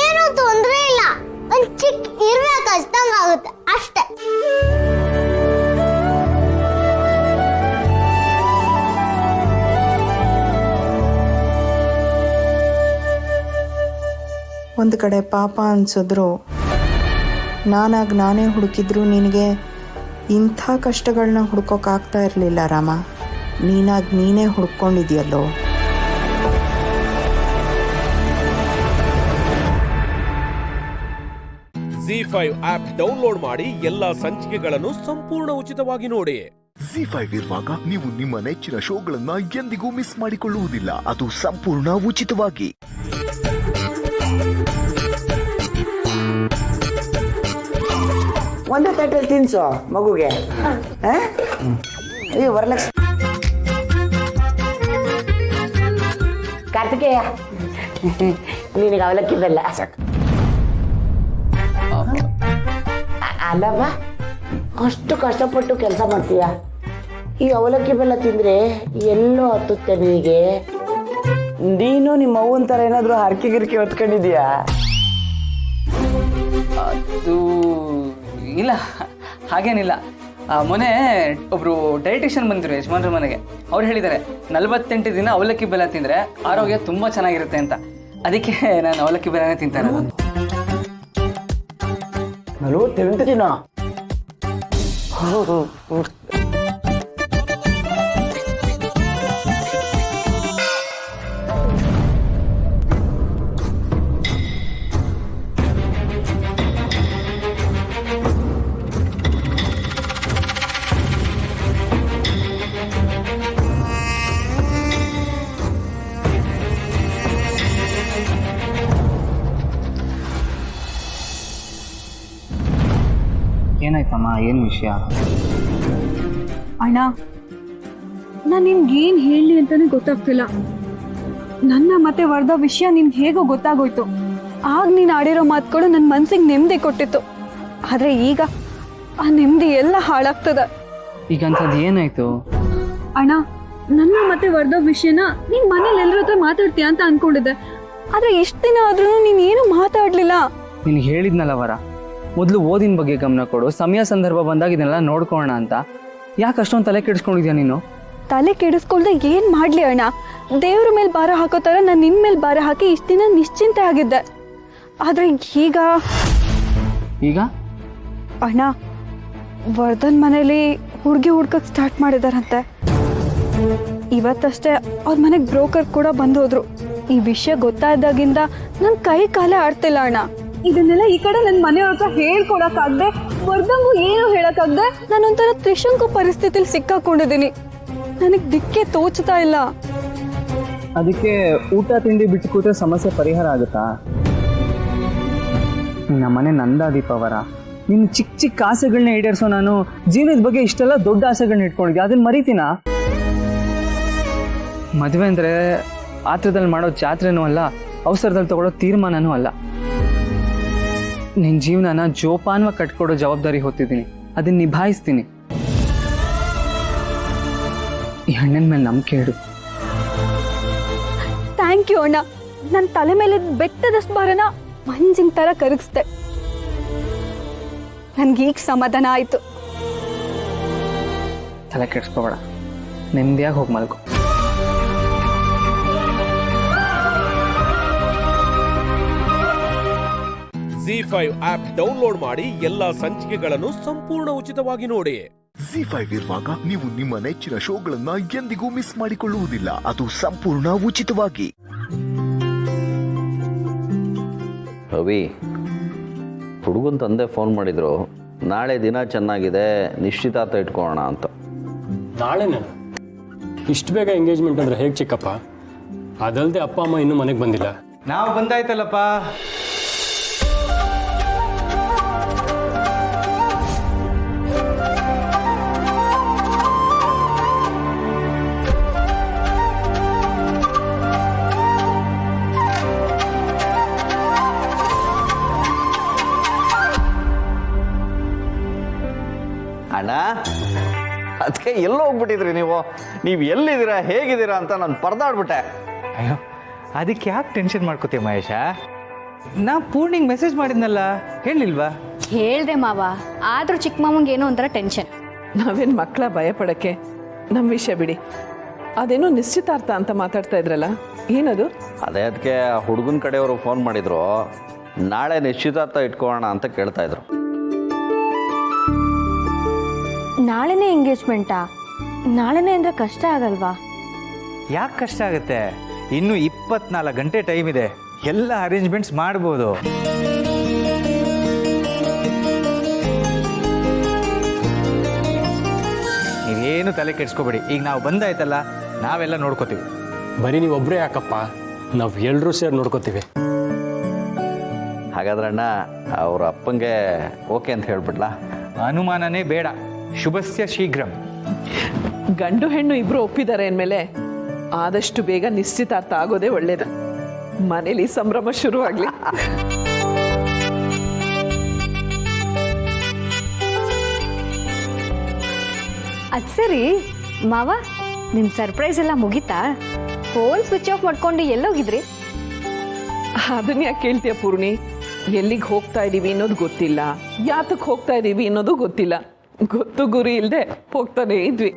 ಏನು ತೊಂದರೆ ಇಲ್ಲ, ಒಂದ್ ಚಿಕ್ಕ ಇರುವೆ ಕಚ್ದಂಗಾಗುತ್ತೆ ಅಷ್ಟೇ. ಒಂದು ಕಡೆ ಪಾಪ ಅನ್ಸಿದ್ರು, ನಾನೇ ಹುಡುಕಿದ್ರು ನಿನಗೆ ಇಂಥ ಕಷ್ಟಗಳನ್ನ ಹುಡ್ಕೋಕ್ಕಾಗ್ತಾ ಇರಲಿಲ್ಲ ರಾಮ. ನೀನೇ ಹುಡ್ಕೊಂಡಿದ್ಯಲ್ಲೋ. ZEE5 ಆಪ್ ಡೌನ್ಲೋಡ್ ಮಾಡಿ ಎಲ್ಲಾ ಸಂಚಿಕೆಗಳನ್ನು ಸಂಪೂರ್ಣ ಉಚಿತವಾಗಿ ನೋಡಿ. ZEE5 ಇರುವಾಗ ನೀವು ನಿಮ್ಮ ನೆಚ್ಚಿನ ಶೋಗಳನ್ನ ಎಂದಿಗೂ ಮಿಸ್ ಮಾಡಿಕೊಳ್ಳುವುದಿಲ್ಲ. ಅದು ಸಂಪೂರ್ಣ ಉಚಿತವಾಗಿ. ಒಂದೇ ತಟ್ಟೆಲಿ ತಿನ್ಸು ಮಗುಗೆ. ಅಯ್ಯೋ ವರಲಕ್ಷ್ಮಿ, ಕಾರ್ತಿಕೇಯ, ನಿನಗೆ ಅವಲಕ್ಕಿ ಬೆಲ್ಲ ಅಲ್ಲವ? ಅಷ್ಟು ಕಷ್ಟಪಟ್ಟು ಕೆಲಸ ಮಾಡ್ತೀಯ, ಈ ಅವಲಕ್ಕಿ ಬೆಲ್ಲ ತಿಂದ್ರೆ ಎಲ್ಲೋ ಹತ್ತುತ್ತೆ ನಿನಗೆ. ನೀನು ನಿಮ್ಮ ಅವ್ವನ ಥರ ಏನಾದರೂ ಹರಕೆ ಗಿರ್ಕೆ ಹೊತ್ಕೊಂಡಿದ್ಯಾ? ಅದು ಇಲ್ಲ, ಹಾಗೇನಿಲ್ಲ. ಮೊನ್ನೆ ಒಬ್ರು ಡೈಟಿಷಿಯನ್ ಬಂದಿರು ಯಜಮಾನ್ರ ಮನೆಗೆ. ಅವ್ರು ಹೇಳಿದ್ದಾರೆ 48 ದಿನ ಅವಲಕ್ಕಿ ಬೆಲ್ಲ ತಿಂದರೆ ಆರೋಗ್ಯ ತುಂಬ ಚೆನ್ನಾಗಿರುತ್ತೆ ಅಂತ. ಅದಕ್ಕೆ ನಾನು ಅವಲಕ್ಕಿ ಬೆಲ್ಲನೇ ತಿಂತಾ ಇರೋದು. 48 ದಿನ? ಏನಾಯ್ತಮ್ಮ, ಏನು ವಿಷಯ? ಅಣ್ಣ, ನಾನು ನಿನ್ಗೆ ಏನು ಹೇಳಲಿ ಅಂತಾನೆ ಗೊತ್ತಾಗ್ತಿಲ್ಲ. ನನ್ನ ಮತ್ತೆ ವರದ ವಿಷಯ ನಿನ್ಗೆ ಹೇಗೋ ಗೊತ್ತಾಗೋಯ್ತು. ಆಗ ನೀನು ಆಡಿರೋ ಮಾತುಗಳು ನನ್ನ ಮನ್ಸಿಗೆ ನೆಮ್ಮದಿ ಕೊಟ್ಟಿತ್ತು. ಆದರೆ ಈಗ ಆ ನೆಮ್ಮದಿ ಎಲ್ಲ ಹಾಳಾಗ್ತದೆ. ಈಗ ಅಂಥದ್ದು ಏನಾಯ್ತು? ಅಣ್ಣ, ನನ್ನ ಮತ್ತೆ ವರದ ವಿಷಯನ ನೀನ್ ಮನೇಲಿ ಎಲ್ಲರ ಹತ್ರ ಮಾತಾಡ್ತೀಯ ಅಂತ ಅನ್ಕೊಂಡಿದ್ದೆ. ಆದ್ರೆ ಇಷ್ಟು ದಿನ ಆದ್ರೂ ನೀನ್ ಏನು ಮಾತಾಡ್ಲಿಲ್ಲ. ನಿನಗೆ ಹೇಳಿದ್ನಲ್ಲ ವರ, ಮೊದಲು ಓದಿನ ಬಗ್ಗೆ ಗಮನ ಕೊಡು, ಸಮಯ ಸಂದರ್ಭ ಬಂದಾಗ ಇದನ್ನೆಲ್ಲ ನೋಡ್ಕೊಳ್ಳೋಣ ಅಂತ. ಯಾಕೆ ಅಷ್ಟೊಂದು ತಲೆ ಕೆಡಿಸ್ಕೊಂಡಿದ್ಯಾ ನೀನು? ತಲೆ ಕೆಡಿಸ್ಕೊಳ್ದೆ ಏನ್ ಮಾಡ್ಲಿ ಅಣ್ಣ? ದೇವ್ರ ಮೇಲೆ ಭಾರ ಹಾಕೋ ತರ ನಾನು ನಿನ್ ಮೇಲೆ ಭಾರ ಹಾಕಿ ಇಷ್ಟ ದಿನ ನಿಶ್ಚಿಂತೆ ಆಗಿದ್ದೆ. ಆದ್ರೆ ಈಗ ಅಣ್ಣ, ವರ್ಧನ್ ಮನೇಲಿ ಹುಡುಗಿ ಹುಡ್ಕಕ್ ಸ್ಟಾರ್ಟ್ ಮಾಡಿದಾರಂತೆ. ಇವತ್ತಷ್ಟೇ ಅವ್ರ ಮನೆಗೆ ಬ್ರೋಕರ್ ಕೂಡ ಬಂದು ಹೋದ್ರು. ಈ ವಿಷಯ ಗೊತ್ತಾದಾಗಿಂದ ನನ್ ಕೈ ಕಾಲೇ ಆಡ್ತಿಲ್ಲ ಅಣ್ಣ. ಇದನ್ನೆಲ್ಲ ಈ ಕಡೆ ನನ್ನ ಮನೆಯವ್ರ ಹತ್ರ ಹೇಳ್ಕೊಡಕ್ಕಾಗ್ದೆ, ವರ್ಧಂಗು ಏನು ಹೇಳಕ್ಕಾಗ್ದೆ ನಾನೊಂಥರ ತ್ರಿಶಂಕು ಪರಿಸ್ಥಿತಿಲಿ ಸಿಕ್ಕಾಕೊಂಡಿದ್ದೀನಿ. ನನಗೆ ದಿಕ್ಕೆ ತೋಚ್ತಾ ಇಲ್ಲ. ಅದಕ್ಕೆ ಊಟ ತಿಂಡಿ ಬಿಟ್ಟು ಕೂತ್ರೆ ಸಮಸ್ಯೆ ಪರಿಹಾರ ಆಗುತ್ತಾ? ನಮ್ಮ ಮನೆ ನಂದಾದೀಪವರ, ನಿನ್ನ ಚಿಕ್ಕ ಚಿಕ್ಕ ಆಸೆಗಳನ್ನ ಈಡೇರಿಸೋ ನಾನು ಜೀವನದ ಬಗ್ಗೆ ಇಷ್ಟೆಲ್ಲ ದೊಡ್ಡ ಆಸೆಗಳನ್ನ ಇಟ್ಕೊಂಡಿದ್ದೆ. ಅದನ್ನ ಮರಿತೀನಾ? ಮದುವೆ ಅಂದರೆ ಆತ್ರದಲ್ಲಿ ಮಾಡೋ ಜಾತ್ರೆನೂ ಅಲ್ಲ, ಅವಸರದಲ್ಲಿ ತಗೊಳ್ಳೋ ತೀರ್ಮಾನನೂ ಅಲ್ಲ. ನಿನ್ನ ಜೀವನನ ಜೋಪಾನವಾಗಿ ಕಟ್ಕೊಡೋ ಜವಾಬ್ದಾರಿ ಹೊತ್ತಿದ್ದೀನಿ. ಅದನ್ನ ನಿಭಾಯಿಸ್ತೀನಿ. ಈ ಹಣ್ಣಿನ ಮೇಲೆ ನಂಬಿಕೆ ಇಡು. ಥ್ಯಾಂಕ್ ಯು ಅಣ್ಣ. ನನ್ನ ತಲೆ ಮೇಲೆ ಬೆಟ್ಟದಷ್ಟು ಭಾರನ ಮಂಜಿನ ಥರ ಕರಗಿಸ್ದೆ. ನನ್ಗೀಗ ಸಮಾಧಾನ ಆಯ್ತು. ತಲೆ ಕೆಡಿಸ್ಕೋಬೇಡ, ನೆಮ್ಮದಿಯಾಗಿ ಹೋಗಿ ಮಲ್ಕೊ. ZEE5 ಆಪ್ ಡೌನ್ಲೋಡ್ ಮಾಡಿ ಎಲ್ಲಾ ಸಂಚಿಕೆಗಳನ್ನು ಸಂಪೂರ್ಣ ಉಚಿತವಾಗಿ ನೋಡಿ. ZEE5 ಇರುವಾಗ ನೀವು ನಿಮ್ಮ ನೆಚ್ಚಿನ ಶೋಗಳನ್ನ ಎಂದಿಗೂ ಮಿಸ್ ಮಾಡಿಕೊಳ್ಳುವುದಿಲ್ಲ. ಅದು ಸಂಪೂರ್ಣ ಉಚಿತವಾಗಿ. ರವಿ, ಹುಡುಗನ ತಂದೆ ಫೋನ್ ಮಾಡಿದ್ರು, ನಾಳೆ ದಿನ ಚೆನ್ನಾಗಿದೆ, ನಿಶ್ಚಿತಾರ್ಥ ಇಟ್ಕೊಳ್ಳೋಣ ಅಂತ. ನಾಳೆನೇ? ಇಷ್ಟು ಬೇಗ ಎಂಗೇಜ್ಮೆಂಟ್ ಅಂದ್ರೆ ಹೇಗೆ ಚಿಕ್ಕಪ್ಪ? ಅದಲ್ಲದೆ ಅಪ್ಪ ಅಮ್ಮ ಇನ್ನೂ ಮನೆಗೆ ಬಂದಿಲ್ಲ. ನಾವು ಬಂದಾಯ್ತಲ್ಲಪ್ಪ. ಅಣ್ಣ, ಅದಕ್ಕೆ ಎಲ್ಲೋ ಹೋಗ್ಬಿಟ್ಟಿದ್ರಿ ನೀವು ಎಲ್ಲಿದ್ದೀರಾ, ಹೇಗಿದ್ದೀರಾ ಅಂತ ನಾನು ಪರದಾಡ್ಬಿಟ್ಟೆ. ಅಯ್ಯೋ, ಅದಕ್ಕೆ ಯಾಕೆ ಟೆನ್ಷನ್ ಮಾಡ್ಕೋತೀಯ ಮಹೇಶ? ನಾ ಪೂರ್ಣಿಗೆ ಮೆಸೇಜ್ ಮಾಡಿದ್ನಲ್ಲ, ಹೇಳಿಲ್ವಾ? ಹೇಳ್ದೆ ಮಾವ, ಆದ್ರೂ ಚಿಕ್ಕ ಮಾವಂಗೆ ಏನೋ ಒಂಥರ ಟೆನ್ಷನ್. ನಾವೇನು ಮಕ್ಕಳ ಭಯ ಪಡಕ್ಕೆ? ನಮ್ಮ ವಿಷಯ ಬಿಡಿ. ಅದೇನೋ ನಿಶ್ಚಿತಾರ್ಥ ಅಂತ ಮಾತಾಡ್ತಾ ಇದ್ರಲ್ಲ, ಏನದು? ಅದೇ ಅದಕ್ಕೆ ಹುಡುಗನ ಕಡೆಯವರು ಫೋನ್ ಮಾಡಿದ್ರು, ನಾಳೆ ನಿಶ್ಚಿತಾರ್ಥ ಇಟ್ಕೊಳ್ಳೋಣ ಅಂತ ಕೇಳ್ತಾ ಇದ್ರು. ನಾಳೆನೇ ಎಂಗೇಜ್ಮೆಂಟಾ? ನಾಳೆನೇ ಅಂದ್ರೆ ಕಷ್ಟ ಆಗಲ್ವಾ? ಯಾಕೆ ಕಷ್ಟ ಆಗುತ್ತೆ? ಇನ್ನು 24 ಗಂಟೆ ಟೈಮ್ ಇದೆ, ಎಲ್ಲ ಅರೇಂಜ್ಮೆಂಟ್ಸ್ ಮಾಡ್ಬೋದು. ನೀವೇನು ತಲೆ ಕೆಡಿಸ್ಕೋಬೇಡಿ. ಈಗ ನಾವು ಬಂದಾಯ್ತಲ್ಲ, ನಾವೆಲ್ಲ ನೋಡ್ಕೋತೀವಿ. ಬರೀ ನೀವು ಒಬ್ಬರೇ ಯಾಕಪ್ಪ, ನಾವು ಎಲ್ಲರೂ ಸೇರಿ ನೋಡ್ಕೋತೀವಿ. ಹಾಗಾದ್ರೆ ಅಣ್ಣ, ಅವ್ರ ಅಪ್ಪಂಗೆ ಓಕೆ ಅಂತ ಹೇಳ್ಬಿಡ್ಲಾ? ಅನುಮಾನನೇ ಬೇಡ. ಶುಭಸ್ಯ ಶೀಘ್ರಂ. ಗಂಡು ಹೆಣ್ಣು ಇಬ್ರು ಒಪ್ಪಿದ್ದಾರೆ ಅಂದಮೇಲೆ ಆದಷ್ಟು ಬೇಗ ನಿಶ್ಚಿತಾರ್ಥ ಆಗೋದೇ ಒಳ್ಳೇದು. ಮನೇಲಿ ಸಂಭ್ರಮ ಶುರುವಾಗ್ಲಿ. ಅದ್ ಸರಿ ಮಾವ, ನಿಮ್ ಸರ್ಪ್ರೈಸ್ ಎಲ್ಲ ಮುಗೀತಾ? ಫೋನ್ ಸ್ವಿಚ್ ಆಫ್ ಮಾಡ್ಕೊಂಡು ಎಲ್ಲೋಗಿದ್ರಿ? ಅದನ್ನ ಯಾಕೆ ಕೇಳ್ತೀಯ ಪೂರ್ಣಿ? ಎಲ್ಲಿಗೆ ಹೋಗ್ತಾ ಇದೀವಿ ಅನ್ನೋದು ಗೊತ್ತಿಲ್ಲ, ಯಾತಕ್ಕೆ ಹೋಗ್ತಾ ಇದೀವಿ ಅನ್ನೋದು ಗೊತ್ತಿಲ್ಲ. ಗೊತ್ತು ಗುರಿ ಇಲ್ಲದೆ ಹೋಗ್ತಾನೆ ಇದ್ವಿ.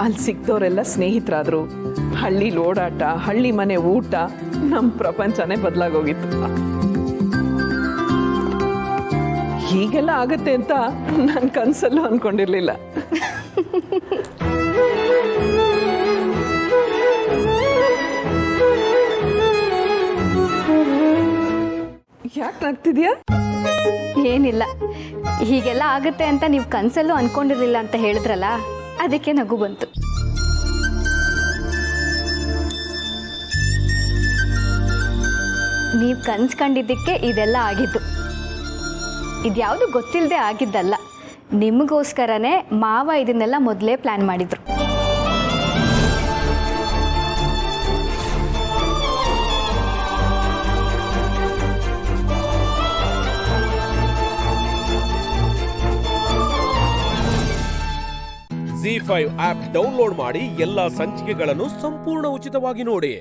ಅಲ್ಲಿ ಸಿಕ್ತವರೆಲ್ಲ ಸ್ನೇಹಿತರಾದ್ರು. ಹಳ್ಳಿ ಓಡಾಟ, ಹಳ್ಳಿ ಮನೆ ಊಟ, ನಮ್ಮ ಪ್ರಪಂಚನೇ ಬದಲಾಗೋಗಿತ್ತು. ಹೀಗೆಲ್ಲ ಆಗತ್ತೆ ಅಂತ ನಾನು ಕನಸಲ್ಲೂ ಅನ್ಕೊಂಡಿರ್ಲಿಲ್ಲ. ಯಾಕೆ ನಗ್ತಿದ್ಯಾ? ಏನಿಲ್ಲ, ಹೀಗೆಲ್ಲ ಆಗುತ್ತೆ ಅಂತ ನೀವು ಕನಸಲ್ಲೂ ಅನ್ಕೊಂಡಿರ್ಲಿಲ್ಲ ಅಂತ ಹೇಳಿದ್ರಲ್ಲ, ಅದಕ್ಕೆ ನಗು ಬಂತು. ನೀವು ಕನ್ಸು ಕಂಡಿದ್ದಕ್ಕೆ ಇದೆಲ್ಲ ಆಗಿತ್ತು. ಇದ್ಯಾವುದು ಗೊತ್ತಿಲ್ಲದೆ ಆಗಿದ್ದಲ್ಲ, ನಿಮಗೋಸ್ಕರನೇ ಮಾವ ಇದನ್ನೆಲ್ಲ ಮೊದಲೇ ಪ್ಲ್ಯಾನ್ ಮಾಡಿದ್ರು. ZEE5 ಆಪ್ ಡೌನ್ಲೋಡ್ ಮಾಡಿ ಎಲ್ಲಾ ಸಂಚಿಕೆಗಳನ್ನು ಸಂಪೂರ್ಣ ಉಚಿತವಾಗಿ ನೋಡಿ.